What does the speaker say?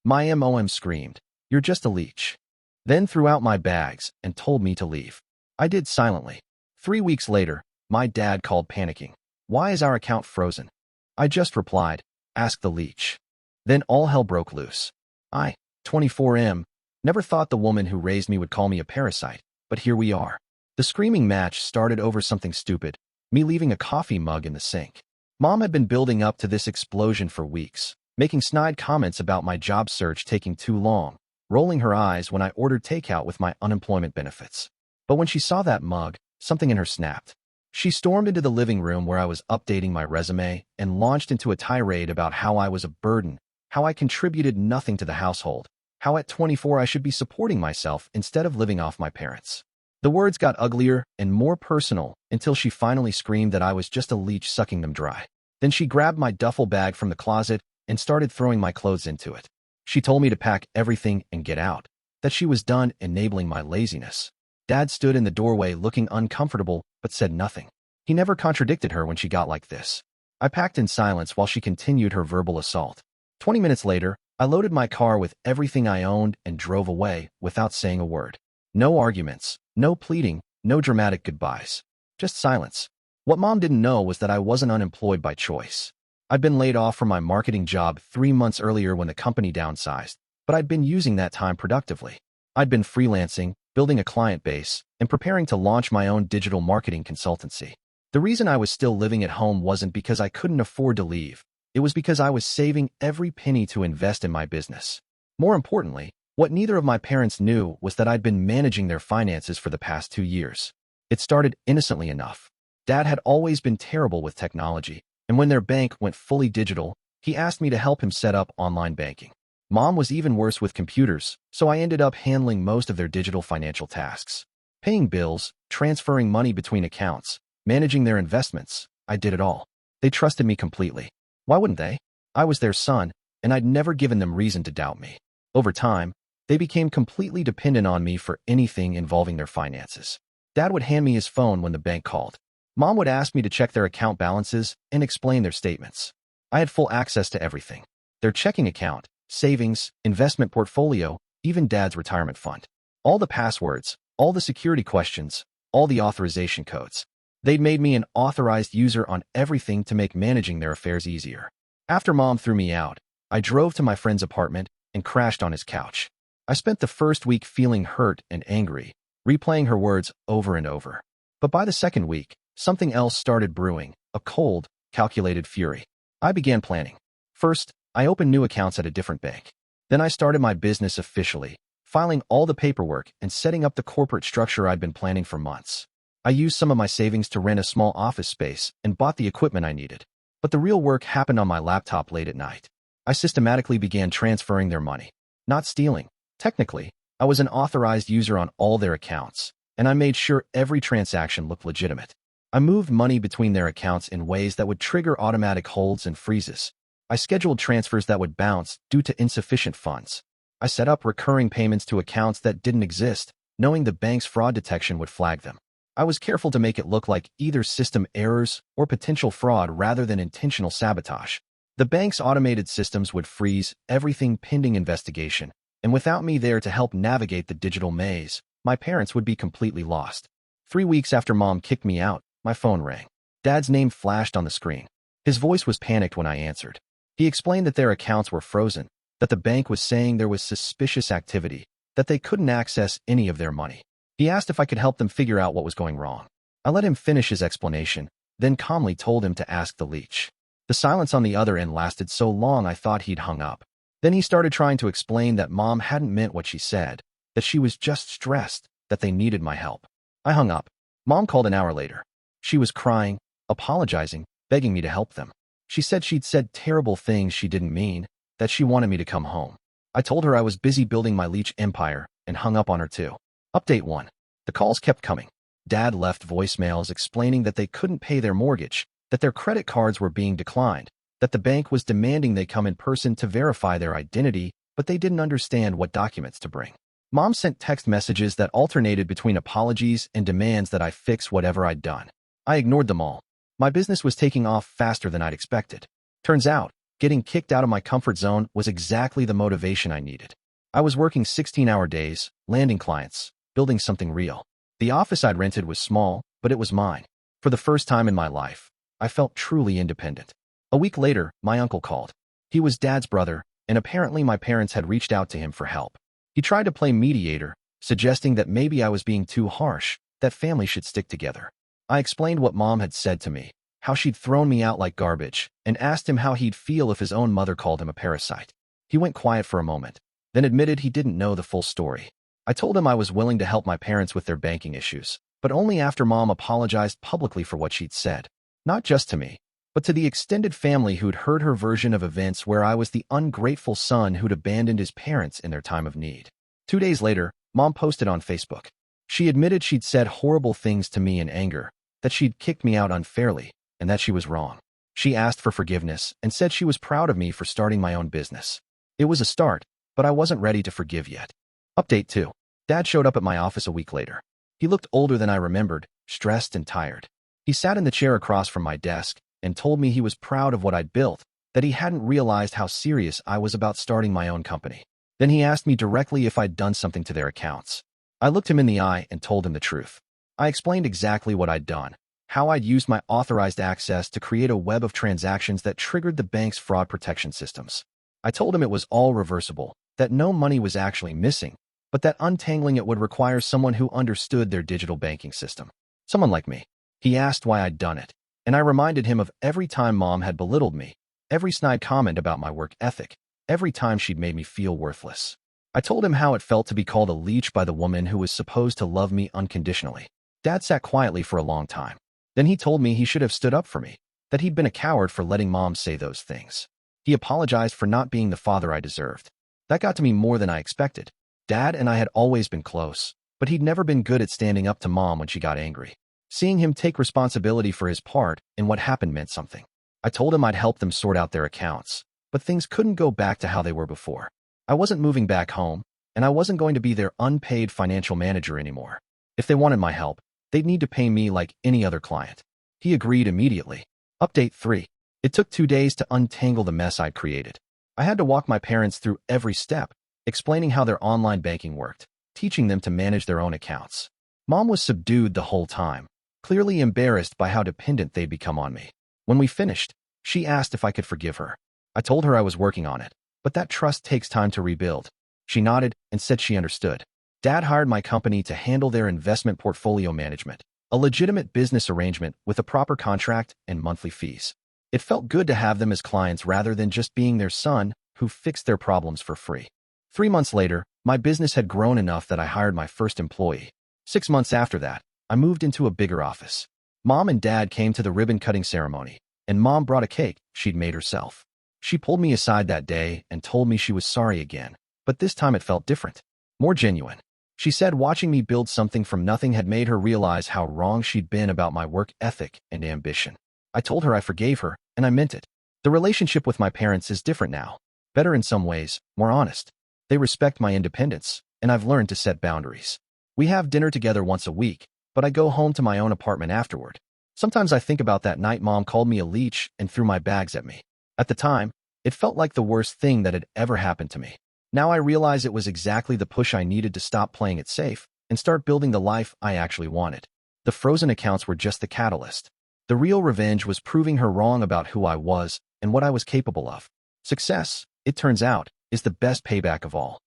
My mom screamed, "You're just a leech." Then threw out my bags and told me to leave. I did silently. 3 weeks later, my dad called panicking. "Why is our account frozen?" I just replied, "Ask the leech." Then all hell broke loose. I, 24M, never thought the woman who raised me would call me a parasite, but here we are. The screaming match started over something stupid, me leaving a coffee mug in the sink. Mom had been building up to this explosion for weeks, making snide comments about my job search taking too long, rolling her eyes when I ordered takeout with my unemployment benefits. But when she saw that mug, something in her snapped. She stormed into the living room where I was updating my resume and launched into a tirade about how I was a burden, how I contributed nothing to the household, how at 24 I should be supporting myself instead of living off my parents. The words got uglier and more personal until she finally screamed that I was just a leech sucking them dry. Then she grabbed my duffel bag from the closet and started throwing my clothes into it. She told me to pack everything and get out, that she was done enabling my laziness. Dad stood in the doorway looking uncomfortable but said nothing. He never contradicted her when she got like this. I packed in silence while she continued her verbal assault. 20 minutes later, I loaded my car with everything I owned and drove away without saying a word. No arguments, no pleading, no dramatic goodbyes. Just silence. What Mom didn't know was that I wasn't unemployed by choice. I'd been laid off from my marketing job 3 months earlier when the company downsized, but I'd been using that time productively. I'd been freelancing, building a client base, and preparing to launch my own digital marketing consultancy. The reason I was still living at home wasn't because I couldn't afford to leave. It was because I was saving every penny to invest in my business. More importantly, what neither of my parents knew was that I'd been managing their finances for the past 2 years. It started innocently enough. Dad had always been terrible with technology, and when their bank went fully digital, he asked me to help him set up online banking. Mom was even worse with computers, so I ended up handling most of their digital financial tasks. Paying bills, transferring money between accounts, managing their investments, I did it all. They trusted me completely. Why wouldn't they? I was their son, and I'd never given them reason to doubt me. Over time, they became completely dependent on me for anything involving their finances. Dad would hand me his phone when the bank called. Mom would ask me to check their account balances and explain their statements. I had full access to everything. Their checking account, savings, investment portfolio, even Dad's retirement fund. All the passwords, all the security questions, all the authorization codes. They'd made me an authorized user on everything to make managing their affairs easier. After Mom threw me out, I drove to my friend's apartment and crashed on his couch. I spent the first week feeling hurt and angry, replaying her words over and over. But by the second week, something else started brewing, a cold, calculated fury. I began planning. First, I opened new accounts at a different bank. Then I started my business officially, filing all the paperwork and setting up the corporate structure I'd been planning for months. I used some of my savings to rent a small office space and bought the equipment I needed. But the real work happened on my laptop late at night. I systematically began transferring their money. Not stealing. Technically, I was an authorized user on all their accounts, and I made sure every transaction looked legitimate. I moved money between their accounts in ways that would trigger automatic holds and freezes. I scheduled transfers that would bounce due to insufficient funds. I set up recurring payments to accounts that didn't exist, knowing the bank's fraud detection would flag them. I was careful to make it look like either system errors or potential fraud rather than intentional sabotage. The bank's automated systems would freeze everything pending investigation, and without me there to help navigate the digital maze, my parents would be completely lost. 3 weeks after Mom kicked me out, my phone rang. Dad's name flashed on the screen. His voice was panicked when I answered. He explained that their accounts were frozen, that the bank was saying there was suspicious activity, that they couldn't access any of their money. He asked if I could help them figure out what was going wrong. I let him finish his explanation, then calmly told him to ask the leech. The silence on the other end lasted so long I thought he'd hung up. Then he started trying to explain that Mom hadn't meant what she said, that she was just stressed, that they needed my help. I hung up. Mom called an hour later. She was crying, apologizing, begging me to help them. She said she'd said terrible things she didn't mean, that she wanted me to come home. I told her I was busy building my leech empire and hung up on her too. Update 1. The calls kept coming. Dad left voicemails explaining that they couldn't pay their mortgage, that their credit cards were being declined, that the bank was demanding they come in person to verify their identity, but they didn't understand what documents to bring. Mom sent text messages that alternated between apologies and demands that I fix whatever I'd done. I ignored them all. My business was taking off faster than I'd expected. Turns out, Getting kicked out of my comfort zone was exactly the motivation I needed. I was working 16-hour days, landing clients, building something real. The office I'd rented was small, but it was mine. For the first time in my life, I felt truly independent. A week later, my uncle called. He was Dad's brother, and apparently my parents had reached out to him for help. He tried to play mediator, suggesting that maybe I was being too harsh, that family should stick together. I explained what Mom had said to me, how she'd thrown me out like garbage, and asked him how he'd feel if his own mother called him a parasite. He went quiet for a moment, then admitted he didn't know the full story. I told him I was willing to help my parents with their banking issues, but only after Mom apologized publicly for what she'd said. Not just to me, but to the extended family who'd heard her version of events where I was the ungrateful son who'd abandoned his parents in their time of need. 2 days later, Mom posted on Facebook. She admitted she'd said horrible things to me in anger, that she'd kicked me out unfairly, and that she was wrong. She asked for forgiveness and said she was proud of me for starting my own business. It was a start, but I wasn't ready to forgive yet. Update 2. Dad showed up at my office a week later. He looked older than I remembered, stressed and tired. He sat in the chair across from my desk and told me he was proud of what I'd built, that he hadn't realized how serious I was about starting my own company. Then he asked me directly if I'd done something to their accounts. I looked him in the eye and told him the truth. I explained exactly what I'd done, how I'd used my authorized access to create a web of transactions that triggered the bank's fraud protection systems. I told him it was all reversible, that no money was actually missing, but that untangling it would require someone who understood their digital banking system. Someone like me. He asked why I'd done it, and I reminded him of every time Mom had belittled me, every snide comment about my work ethic, every time she'd made me feel worthless. I told him how it felt to be called a leech by the woman who was supposed to love me unconditionally. Dad sat quietly for a long time. Then he told me he should have stood up for me, that he'd been a coward for letting Mom say those things. He apologized for not being the father I deserved. That got to me more than I expected. Dad and I had always been close, but he'd never been good at standing up to Mom when she got angry. Seeing him take responsibility for his part in what happened meant something. I told him I'd help them sort out their accounts, but things couldn't go back to how they were before. I wasn't moving back home, and I wasn't going to be their unpaid financial manager anymore. If they wanted my help, they'd need to pay me like any other client. He agreed immediately. Update 3. It took 2 days to untangle the mess I'd created. I had to walk my parents through every step, explaining how their online banking worked, teaching them to manage their own accounts. Mom was subdued the whole time, clearly embarrassed by how dependent they'd become on me. When we finished, she asked if I could forgive her. I told her I was working on it, but that trust takes time to rebuild. She nodded and said she understood. Dad hired my company to handle their investment portfolio management, a legitimate business arrangement with a proper contract and monthly fees. It felt good to have them as clients rather than just being their son who fixed their problems for free. 3 months later, my business had grown enough that I hired my first employee. 6 months after that, I moved into a bigger office. Mom and Dad came to the ribbon-cutting ceremony, and Mom brought a cake she'd made herself. She pulled me aside that day and told me she was sorry again, but this time it felt different, more genuine. She said watching me build something from nothing had made her realize how wrong she'd been about my work ethic and ambition. I told her I forgave her, and I meant it. The relationship with my parents is different now. Better in some ways, more honest. They respect my independence, and I've learned to set boundaries. We have dinner together once a week, but I go home to my own apartment afterward. Sometimes I think about that night Mom called me a leech and threw my bags at me. At the time, it felt like the worst thing that had ever happened to me. Now I realize it was exactly the push I needed to stop playing it safe and start building the life I actually wanted. The frozen accounts were just the catalyst. The real revenge was proving her wrong about who I was and what I was capable of. Success, it turns out, is the best payback of all.